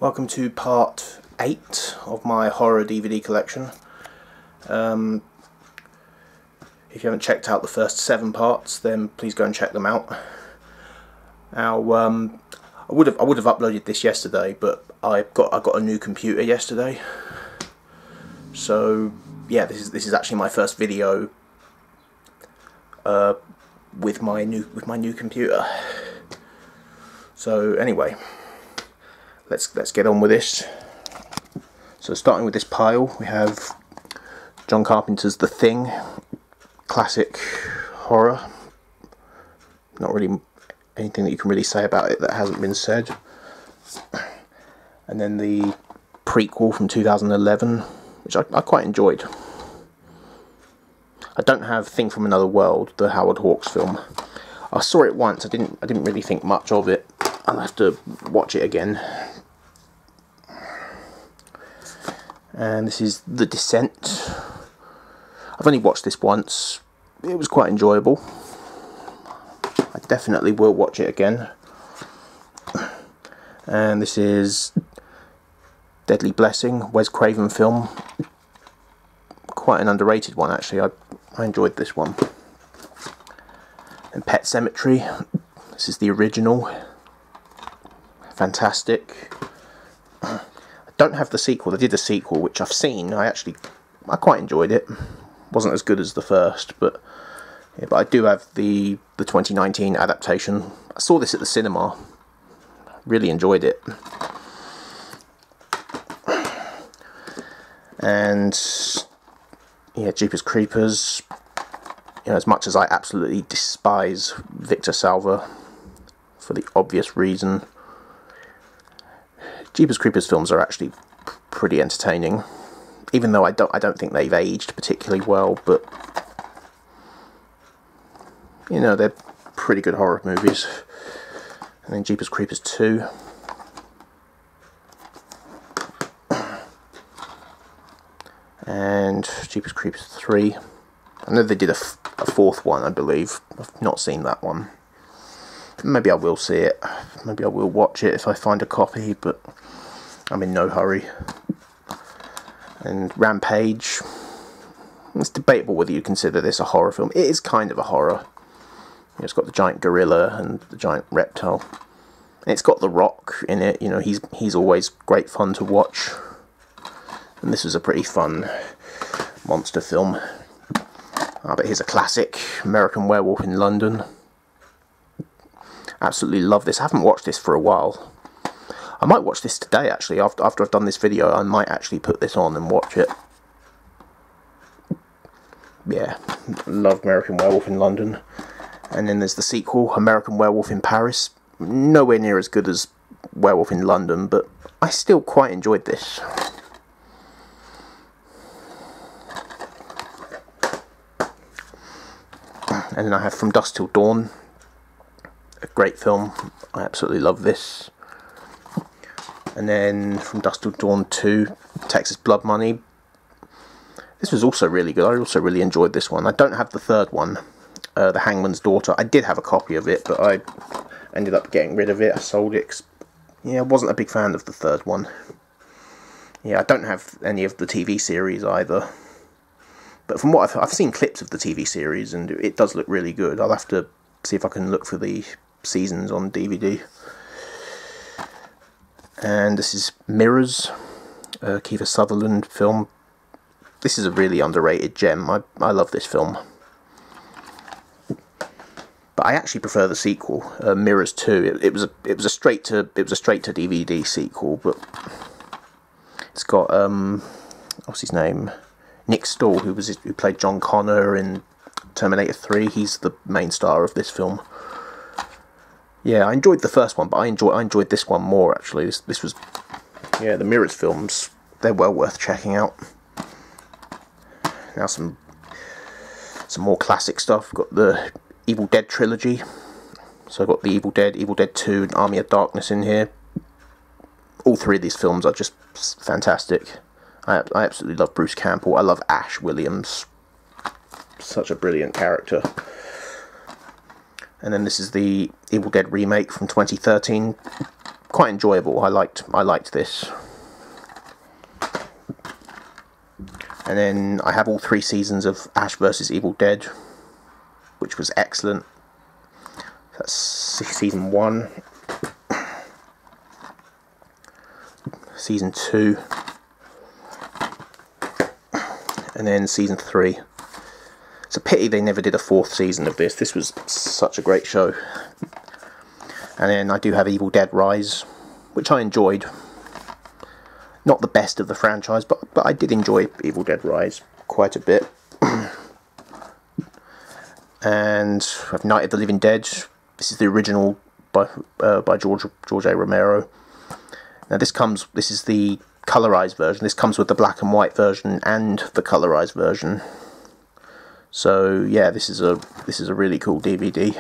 Welcome to part 8 of my horror DVD collection. If you haven't checked out the first 7 parts, then please go and check them out. Now, I would have uploaded this yesterday, but I got a new computer yesterday. So yeah, this is actually my first video with my new computer. So anyway, let's get on with this. So starting with this pile, we have John Carpenter's The Thing, classic horror. Not really anything that you can really say about it that hasn't been said. And then the prequel from 2011, which I quite enjoyed. I don't have Thing from Another World, the Howard Hawks film. I saw it once. I didn't really think much of it. I'll have to watch it again. And this is The Descent. I've only watched this once. It was quite enjoyable. I definitely will watch it again. And this is Deadly Blessing, Wes Craven film. Quite an underrated one, actually. I enjoyed this one. And Pet Sematary. This is the original. Fantastic. I don't have the sequel. They did a sequel, which I've seen. I quite enjoyed it. Wasn't as good as the first, but I do have the 2019 adaptation. I saw this at the cinema. Really enjoyed it. And yeah, Jeepers Creepers. You know, as much as I absolutely despise Victor Salva for the obvious reason, Jeepers Creepers films are actually pretty entertaining, even though I don't think they've aged particularly well, but you know, they're pretty good horror movies. And then Jeepers Creepers 2. And Jeepers Creepers 3. I know they did a fourth one, I believe. I've not seen that one. Maybe I will see it. Maybe I will watch it if I find a copy, but I'm in no hurry. And Rampage. It's debatable whether you consider this a horror film. It is kind of a horror. It's got the giant gorilla and the giant reptile. And it's got The Rock in it. You know, he's always great fun to watch. And this was a pretty fun monster film. But here's a classic, American Werewolf in London. Absolutely love this. I haven't watched this for a while. I might watch this today, actually. After I've done this video, I might actually put this on and watch it. Yeah, love American Werewolf in London. And then there's the sequel, American Werewolf in Paris. Nowhere near as good as Werewolf in London, but I still quite enjoyed this. And then I have From Dusk Till Dawn, a great film. I absolutely love this. And then From Dusk Till Dawn 2, Texas Blood Money. This was also really good. I also really enjoyed this one. I don't have the third one, The Hangman's Daughter. I did have a copy of it, but I ended up getting rid of it. I sold it. Yeah, I wasn't a big fan of the third one. Yeah, I don't have any of the TV series either. But from what I've seen clips of the TV series, and it does look really good. I'll have to see if I can look for the seasons on DVD. And this is Mirrors, Kiefer Sutherland film. This is a really underrated gem. I love this film. But I actually prefer the sequel, Mirrors 2. It was a straight to DVD sequel, but it's got what's his name? Nick Stahl, who played John Connor in Terminator 3. He's the main star of this film. Yeah, I enjoyed the first one, but I enjoyed this one more, actually. This was, yeah, the Mirrors films, they're well worth checking out. Now some more classic stuff. We've got the Evil Dead trilogy. So I've got the Evil Dead 2, and Army of Darkness in here. All three of these films are just fantastic. I absolutely love Bruce Campbell. I love Ash Williams. Such a brilliant character. And then this is the Evil Dead remake from 2013. quite enjoyable. I liked this. And then I have all 3 seasons of Ash vs Evil Dead, which was excellent. That's season 1, season 2, and then season 3. It's a pity they never did a 4th season of this. This was such a great show. And then I do have Evil Dead Rise, which I enjoyed. Not the best of the franchise, but I did enjoy Evil Dead Rise quite a bit. And I have Night of the Living Dead. This is the original by George A. Romero. Now this is the colorized version. This comes with the black and white version and the colorized version. So yeah, this is a really cool DVD.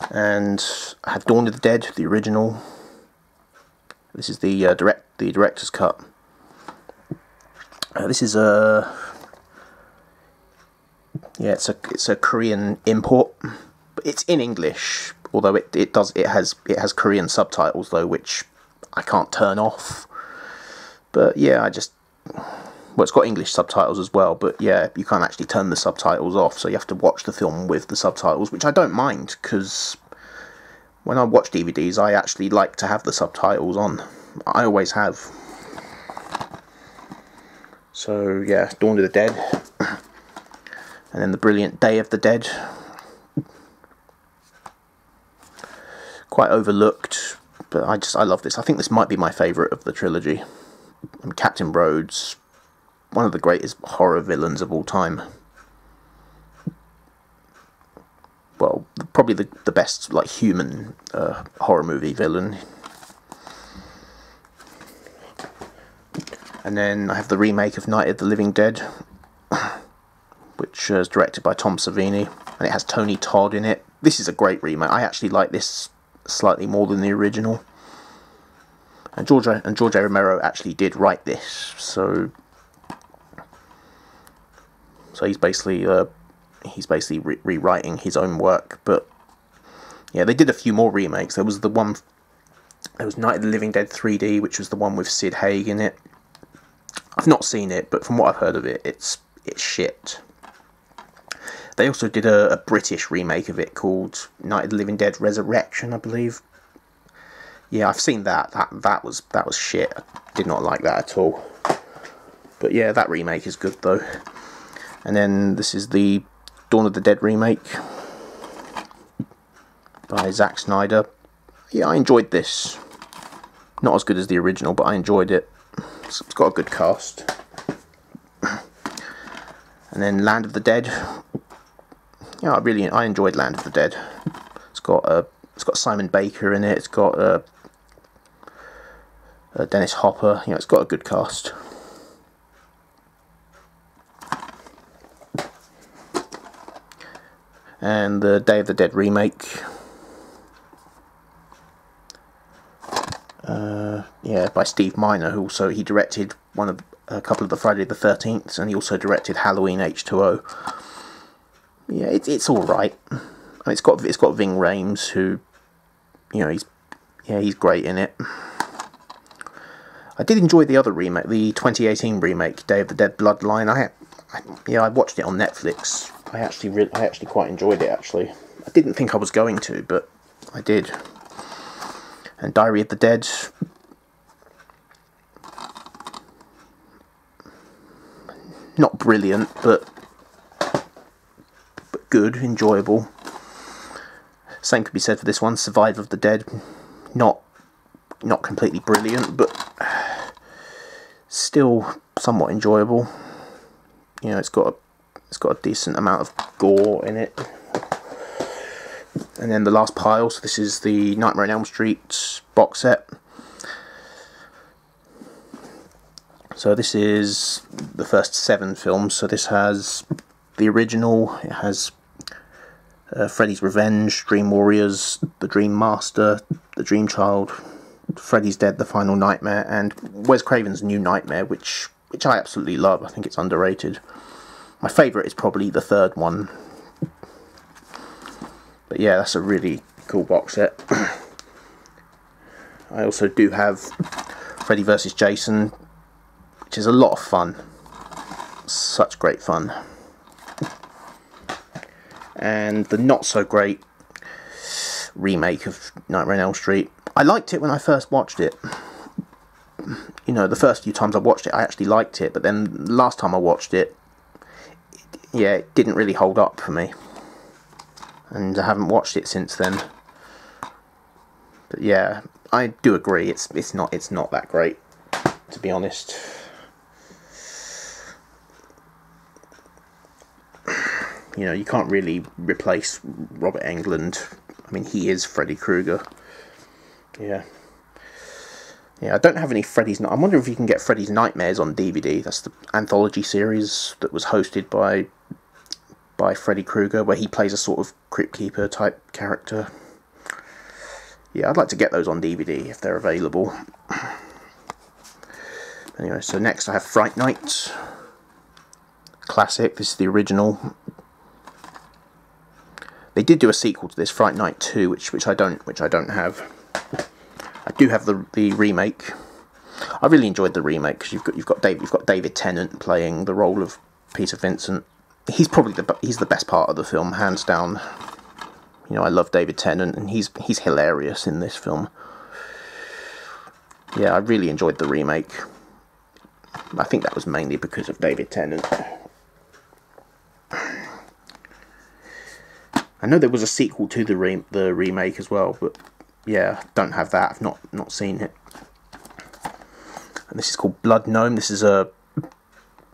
And I have Dawn of the Dead, the original. This is the director's cut. This is it's a Korean import, but it's in English. Although it has Korean subtitles though, which I can't turn off. But yeah, it's got English subtitles as well. But yeah, you can't actually turn the subtitles off, so you have to watch the film with the subtitles, which I don't mind, because when I watch DVDs, I actually like to have the subtitles on. I always have. So yeah, Dawn of the Dead. And then the brilliant Day of the Dead. Quite overlooked, but I love this. I think this might be my favourite of the trilogy. And Captain Rhodes, one of the greatest horror villains of all time. Well, probably the best human horror movie villain. And then I have the remake of Night of the Living Dead, which is directed by Tom Savini, and it has Tony Todd in it. This is a great remake. I actually like this slightly more than the original. And George A. Romero actually did write this, so he's basically rewriting his own work. But yeah, they did a few more remakes. There was Night of the Living Dead 3D, which was the one with Sid Haig in it. I've not seen it, but from what I've heard of it, it's shit. They also did a British remake of it called Night of the Living Dead Resurrection, I believe. Yeah, I've seen that. That was shit. I did not like that at all. But yeah, that remake is good though. And then this is the Dawn of the Dead remake by Zack Snyder. Yeah, I enjoyed this. Not as good as the original, but I enjoyed it. It's got a good cast. And then Land of the Dead. Yeah, I enjoyed Land of the Dead. It's got Simon Baker in it. It's got Dennis Hopper. You know, it's got a good cast. And the Day of the Dead remake. Yeah, by Steve Miner, who he directed a couple of the Friday the 13th, and he also directed Halloween H2O. Yeah, it's all right. It's got Ving Rhames, who, you know, he's great in it. I did enjoy the other remake, the 2018 remake, Day of the Dead Bloodline. I watched it on Netflix. I actually quite enjoyed it. Actually, I didn't think I was going to, but I did. And Diary of the Dead. Not brilliant, but good, enjoyable. Same could be said for this one, Survive of the Dead. Not completely brilliant, but still somewhat enjoyable. You know, it's got a decent amount of gore in it. And then the last pile, so this is the Nightmare on Elm Street box set. So this is the first 7 films. So this has the original, it has Freddy's Revenge, Dream Warriors, The Dream Master, The Dream Child, Freddy's Dead, The Final Nightmare, and Wes Craven's New Nightmare, which I absolutely love. I think it's underrated. My favourite is probably the third one. But yeah, that's a really cool box set. I also do have Freddy vs. Jason, which is a lot of fun. Such great fun. And the not so great remake of Nightmare on Elm Street. I liked it when I first watched it. You know, the first few times I watched it, I actually liked it, but then the last time I watched it, yeah, it didn't really hold up for me. And I haven't watched it since then. But yeah, I do agree, it's not that great, to be honest. You know, you can't really replace Robert Englund. I mean, he is Freddy Krueger. Yeah. Yeah, I don't have any Freddy's... I wonder if you can get Freddy's Nightmares on DVD. That's the anthology series that was hosted by Freddy Krueger, where he plays a sort of Crypt Keeper type character. Yeah, I'd like to get those on DVD if they're available. Anyway, so next I have Fright Night. Classic, this is the original. They did do a sequel to this, Fright Night 2, which I don't have. I do have the remake. I really enjoyed the remake because you've got David Tennant playing the role of Peter Vincent. He's probably the best part of the film, hands down. You know, I love David Tennant, and he's hilarious in this film. Yeah, I really enjoyed the remake. I think that was mainly because of David Tennant. I know there was a sequel to the remake as well, but yeah, don't have that. I've not seen it. And this is called Blood Gnome. This is one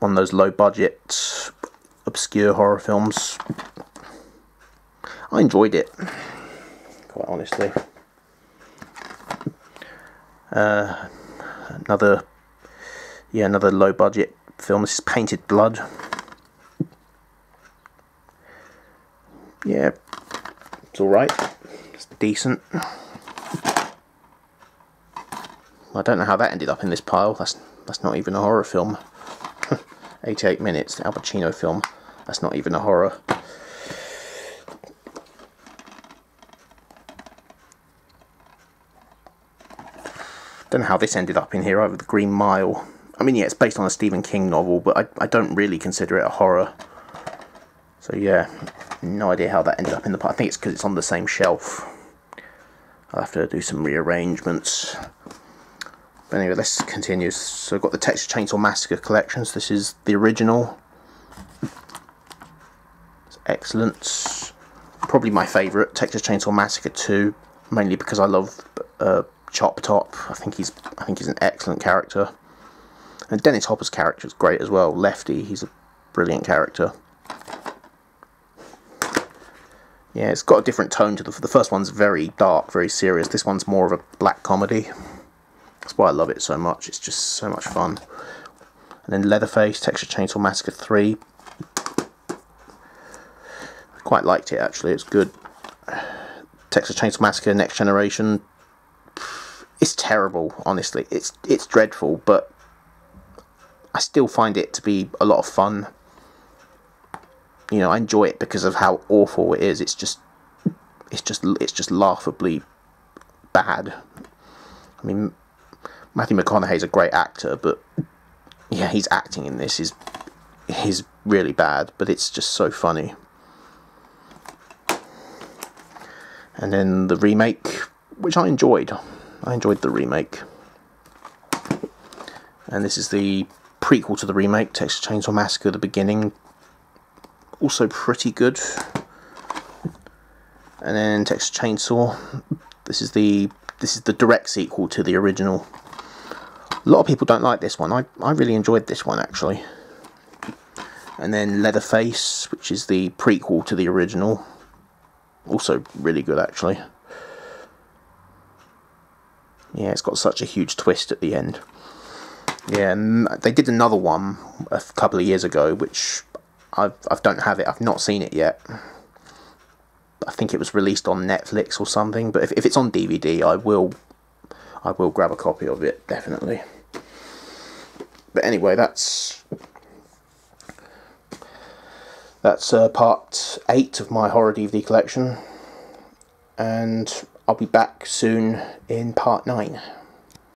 of those low budget, obscure horror films. I enjoyed it, quite honestly. Another low budget film. This is Painted Blood. Yeah, it's alright. It's decent. I don't know how that ended up in this pile. That's not even a horror film. 88 minutes, the Al Pacino film. That's not even a horror. Don't know how this ended up in here, over The Green Mile. I mean, yeah, it's based on a Stephen King novel, but I don't really consider it a horror. So yeah, no idea how that ended up in the pile. I think it's because it's on the same shelf. I'll have to do some rearrangements. But anyway, let's continue. So I've got the Texas Chainsaw Massacre collections. This is the original. It's excellent. Probably my favourite, Texas Chainsaw Massacre 2, mainly because I love Chop Top. I think he's an excellent character. And Dennis Hopper's character is great as well. Lefty, he's a brilliant character. Yeah, it's got a different tone to the first one's very dark, very serious. This one's more of a black comedy. That's why I love it so much. It's just so much fun. And then Leatherface, Texas Chainsaw Massacre 3. I quite liked it, actually. It's good. Texas Chainsaw Massacre Next Generation. It's terrible, honestly. It's dreadful, but I still find it to be a lot of fun. You know, I enjoy it because of how awful it is. It's just laughably bad. I mean, Matthew McConaughey's a great actor, but yeah, his acting in this is really bad, but it's just so funny. And then the remake, which I enjoyed. I enjoyed the remake. And this is the prequel to the remake, Texas Chainsaw Massacre: The Beginning. Also pretty good. And then Texas Chainsaw. This is the direct sequel to the original. A lot of people don't like this one. I really enjoyed this one, actually. And then Leatherface, which is the prequel to the original. Also really good, actually. Yeah, it's got such a huge twist at the end. Yeah, and they did another one a couple of years ago, which I don't have it. I've not seen it yet. I think it was released on Netflix or something. But if it's on DVD, I will grab a copy of it, definitely. But anyway, that's part 8 of my horror DVD collection. and I'll be back soon in part 9.